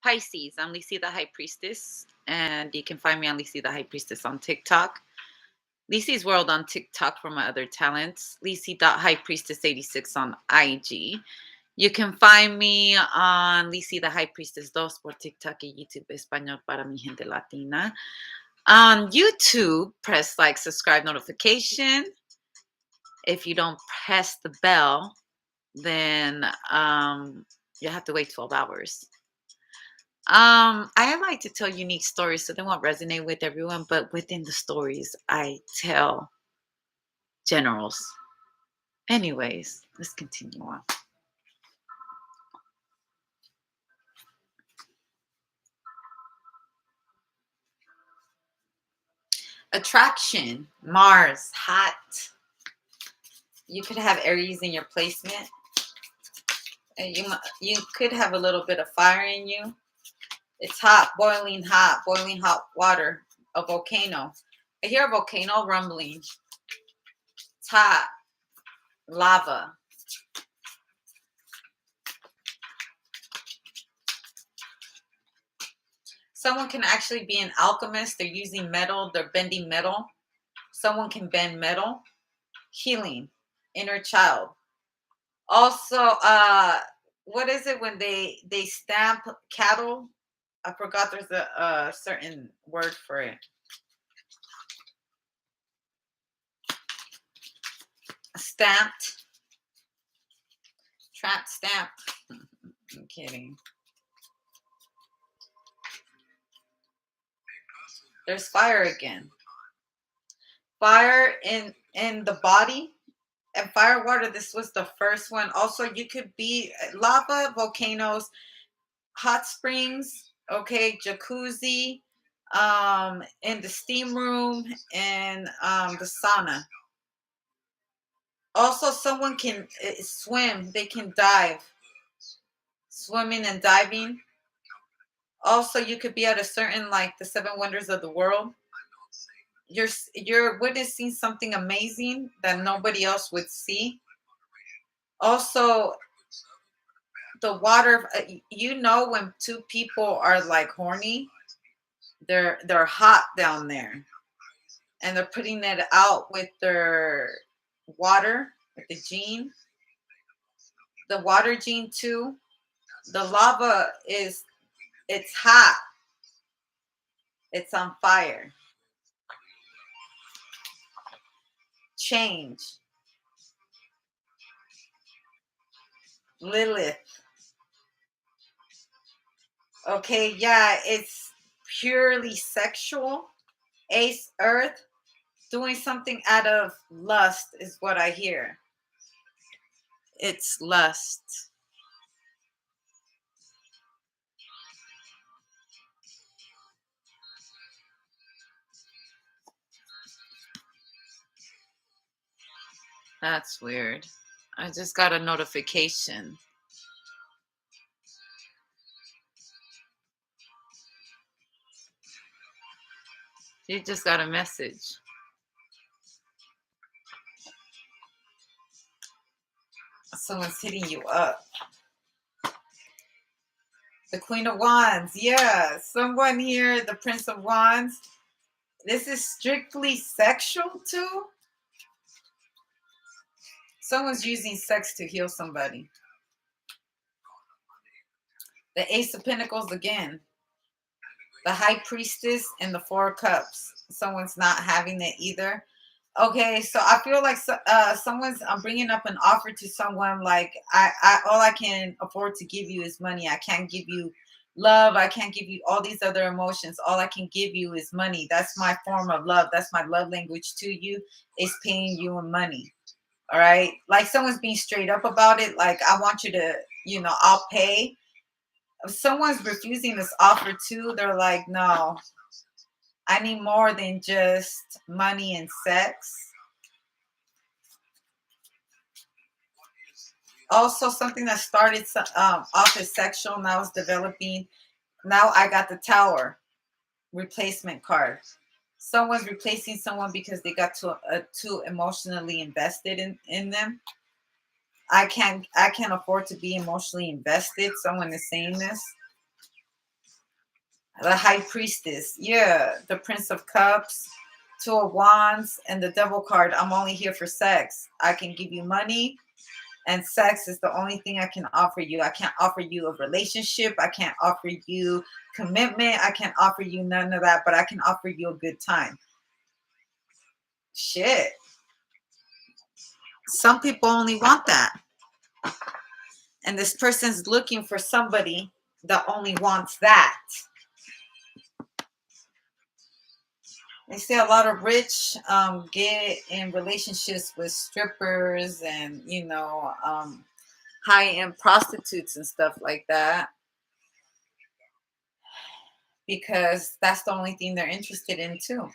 Pisces. I'm Lisi the High Priestess, and you can find me on Lisi the High Priestess on TikTok. Lisi's World on TikTok for my other talents. Lisi.highpriestess86 on IG. You can find me on Lisi the High Priestess 2 por TikTok y YouTube Español para mi gente latina. On YouTube, press like, subscribe, notification. If you don't press the bell, then you have to wait 12 hours. I like to tell unique stories so they won't resonate with everyone, but within the stories, I tell generals. Anyways, let's continue on. Attraction, Mars, hot. You could have Aries in your placement. And you could have a little bit of fire in you. It's hot, boiling hot water, a volcano. I hear a volcano rumbling. It's hot, lava. Someone can actually be an alchemist. They're using metal. They're bending metal. Someone can bend metal. Healing, inner child. Also, what is it when they stamp cattle? I forgot there's a certain word for it. Stamped. Trap stamp. I'm kidding. There's fire again. Fire in the body. And fire, water, this was the first one. Also, you could be lava, volcanoes, hot springs, okay, jacuzzi, in the steam room, and the sauna. Also, someone can swim. They can dive. Swimming and diving. Also, you could be at a certain, like the 7 wonders of the world. You're witnessing something amazing that nobody else would see. Also, the water, when 2 people are like horny, they're hot down there, and they're putting it out with their water, with the gene, the water gene too. The lava it's hot, it's on fire. Change. Lilith. Okay, yeah, it's purely sexual. Ace, Earth, doing something out of lust is what I hear. It's lust. That's weird. I just got a notification. You just got a message. Someone's hitting you up. The Queen of Wands. Yeah, someone here, the Prince of Wands. This is strictly sexual too. Someone's using sex to heal somebody. The Ace of Pentacles again. The High Priestess and the 4 of Cups. Someone's not having it either. Okay, so I feel like someone's bringing up an offer to someone like, I all I can afford to give you is money. I can't give you love. I can't give you all these other emotions. All I can give you is money. That's my form of love. That's my love language to you, is paying you in money. All right, like someone's being straight up about it. Like, I want you to, I'll pay. If someone's refusing this offer too, they're like, no, I need more than just money and sex. Also, something that started off as sexual, now is developing. Now I got the Tower replacement card. Someone's replacing someone because they got too emotionally invested in them. I can't afford to be emotionally invested. Someone is saying this. The high priestess. Yeah. The prince of cups, two of wands, and the devil card. I'm only here for sex. I can give you money, and sex is the only thing I can offer you. I can't offer you a relationship. I can't offer you commitment. I can't offer you none of that, but I can offer you a good time. Shit. Some people only want that. And this person's looking for somebody that only wants that. They say a lot of rich get in relationships with strippers and, high-end prostitutes and stuff like that because that's the only thing they're interested in too.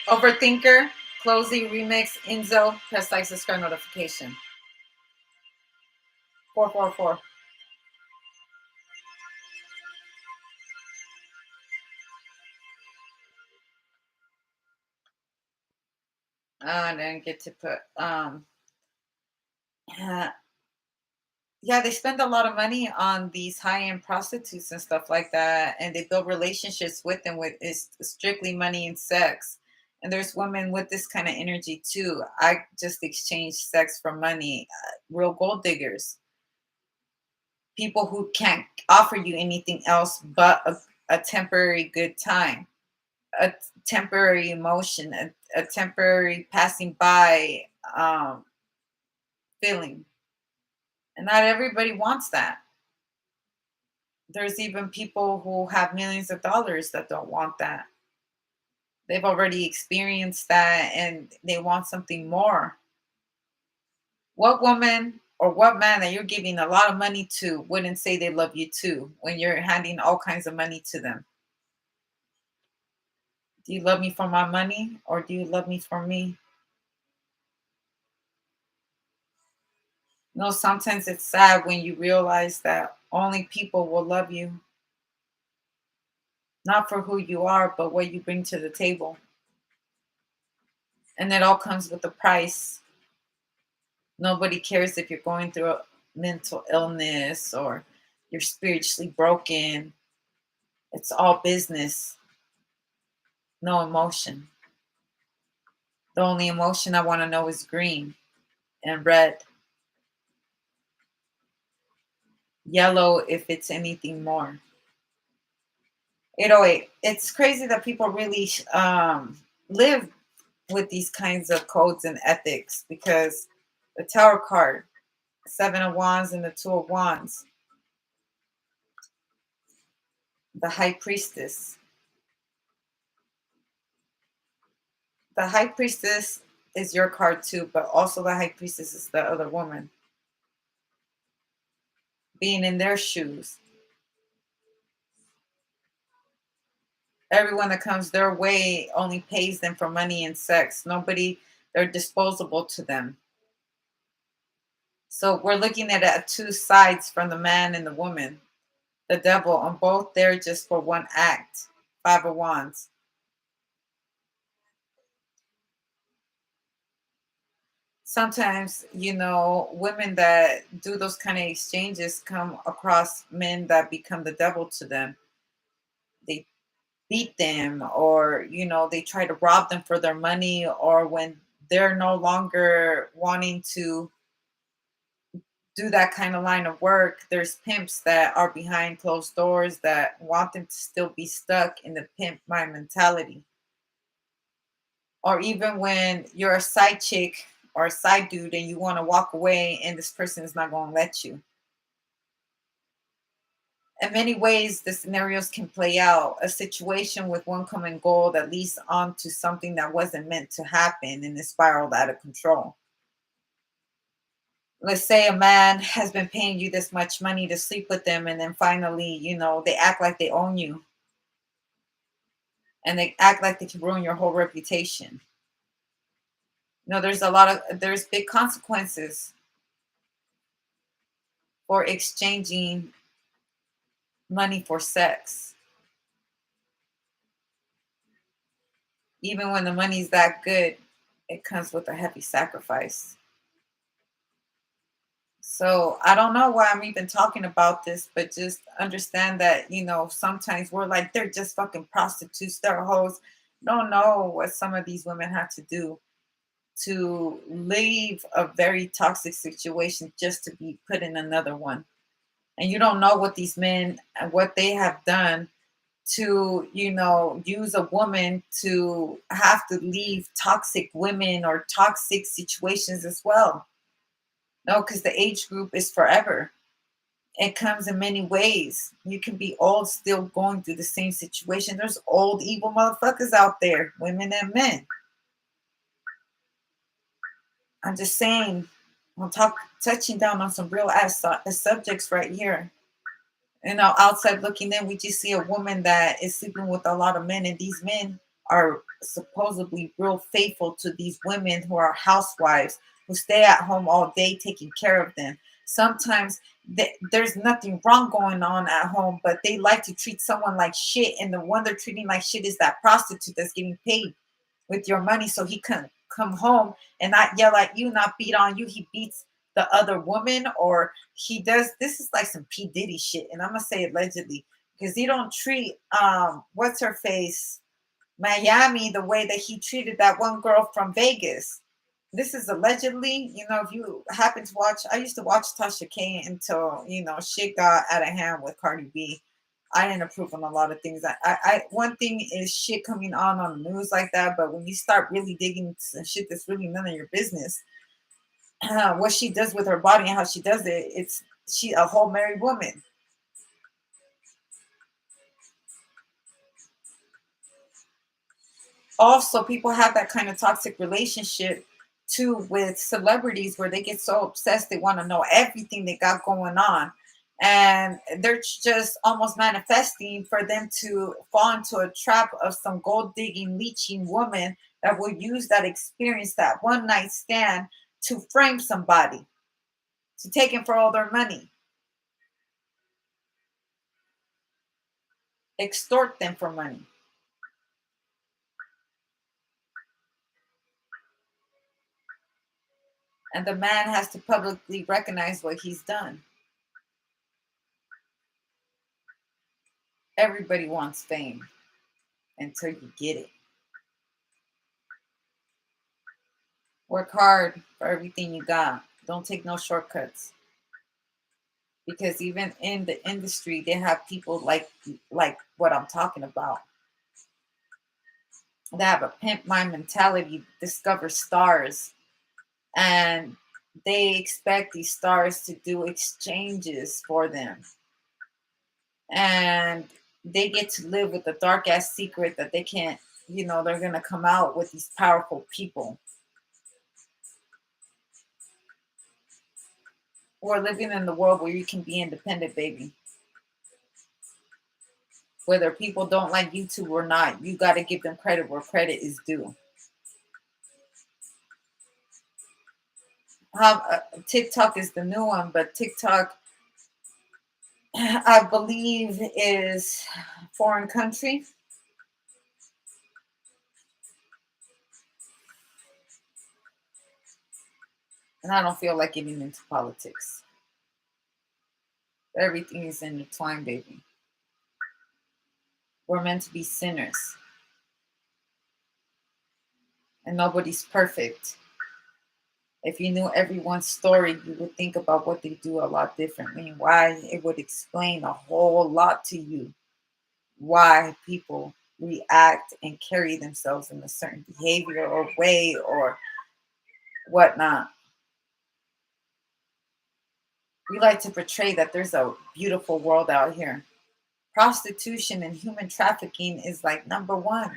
Overthinker, Closey, Remix, Enzo, press like, subscribe, notification. 444. I didn't get to put uh, yeah, they spend a lot of money on these high-end prostitutes and stuff like that, and they build relationships with them with is strictly money and sex. And there's women with this kind of energy too. I just exchange sex for money. Real gold diggers, people who can't offer you anything else but a temporary good time, a temporary emotion, a temporary passing by feeling. And not everybody wants that. There's even people who have millions of dollars that don't want that. They've already experienced that and they want something more. What woman or what man that you're giving a lot of money to wouldn't say they love you too when you're handing all kinds of money to them? Do you love me for my money or do you love me for me? No, sometimes it's sad when you realize that only people will love you, not for who you are, but what you bring to the table. And it all comes with a price. Nobody cares if you're going through a mental illness or you're spiritually broken. It's all business, no emotion. The only emotion I want to know is green and red, yellow if it's anything more. 808. It's crazy that people really live with these kinds of codes and ethics because the Tower card, Seven of Wands and the Two of Wands, the High Priestess. The High Priestess is your card too, but also the High Priestess is the other woman. Being in their shoes. Everyone that comes their way only pays them for money and sex. Nobody, they're disposable to them. So we're looking at two sides from the man and the woman, the devil, and both there just for one act. Five of Wands. Sometimes, women that do those kind of exchanges come across men that become the devil to them. They beat them or, they try to rob them for their money, or when they're no longer wanting to do that kind of line of work, there's pimps that are behind closed doors that want them to still be stuck in the pimp mind mentality. Or even when you're a side chick or a side dude and you want to walk away and this person is not going to let you. In many ways, the scenarios can play out. A situation with one common goal that leads on to something that wasn't meant to happen and it spiraled out of control. Let's say a man has been paying you this much money to sleep with them, and then finally, they act like they own you and they act like they can ruin your whole reputation. There's big consequences for exchanging money for sex, even when the money's that good, it comes with a heavy sacrifice. So I don't know why I'm even talking about this, but just understand that, sometimes we're like, they're just fucking prostitutes, they're hoes. Don't know what some of these women had to do to leave a very toxic situation just to be put in another one. And you don't know what these men and what they have done to, use a woman to have to leave toxic women or toxic situations as well. No, because the age group is forever. It comes in many ways. You can be old still going through the same situation. There's old evil motherfuckers out there, women and men. I'm just saying, I'm touching down on some real ass subjects right here. Outside looking in, we just see a woman that is sleeping with a lot of men, and these men are supposedly real faithful to these women who are housewives who stay at home all day taking care of them. Sometimes there's nothing wrong going on at home, but they like to treat someone like shit, and the one they're treating like shit is that prostitute that's getting paid with your money so he can come home and not yell at you, not beat on you. He beats the other woman, or he does. This is like some P Diddy shit, and I'm gonna say allegedly because he don't treat what's her face Miami the way that he treated that one girl from Vegas. This is allegedly, if you happen to watch, I used to watch Tasha K until shit got out of hand with Cardi B. I didn't approve on a lot of things. One thing is shit coming on the news like that, but when you start really digging into some shit that's really none of your business, what she does with her body and how she does it, it's she a whole married woman. Also, people have that kind of toxic relationship too with celebrities where they get so obsessed they want to know everything they got going on, and they're just almost manifesting for them to fall into a trap of some gold digging leeching woman that will use that experience, that one night stand, to frame somebody, to take him for all their money, extort them for money. And the man has to publicly recognize what he's done. Everybody wants fame until you get it. Work hard for everything you got. Don't take no shortcuts. Because even in the industry, they have people like what I'm talking about. They have a pimp mind mentality, discover stars, and they expect these stars to do exchanges for them. And they get to live with a dark ass secret that they can't, they're gonna come out with these powerful people. We're living in the world where you can be independent, baby. Whether people don't like YouTube or not, you got to give them credit where credit is due. TikTok is the new one, but TikTok, I believe, is foreign country. And I don't feel like getting into politics. Everything is intertwined, baby. We're meant to be sinners. And nobody's perfect. If you knew everyone's story, you would think about what they do a lot differently. Why it would explain a whole lot to you. Why people react and carry themselves in a certain behavior or way or whatnot. We like to portray that there's a beautiful world out here. Prostitution and human trafficking is like number one.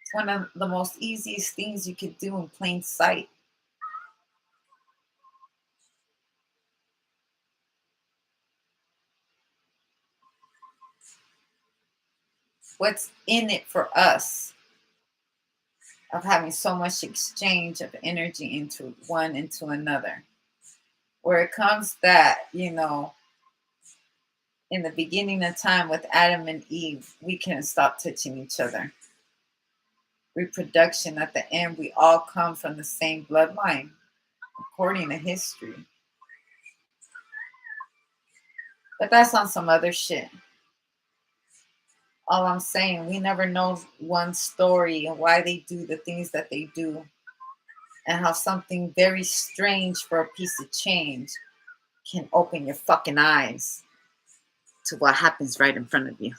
It's one of the most easiest things you could do in plain sight. What's in it for us of having so much exchange of energy into one into another? Where it comes that, In the beginning of time with Adam and Eve, we couldn't stop touching each other. Reproduction, at the end, we all come from the same bloodline, according to history. But that's on some other shit. All I'm saying, we never know one story and why they do the things that they do, and how something very strange for a piece of change can open your fucking eyes to what happens right in front of you.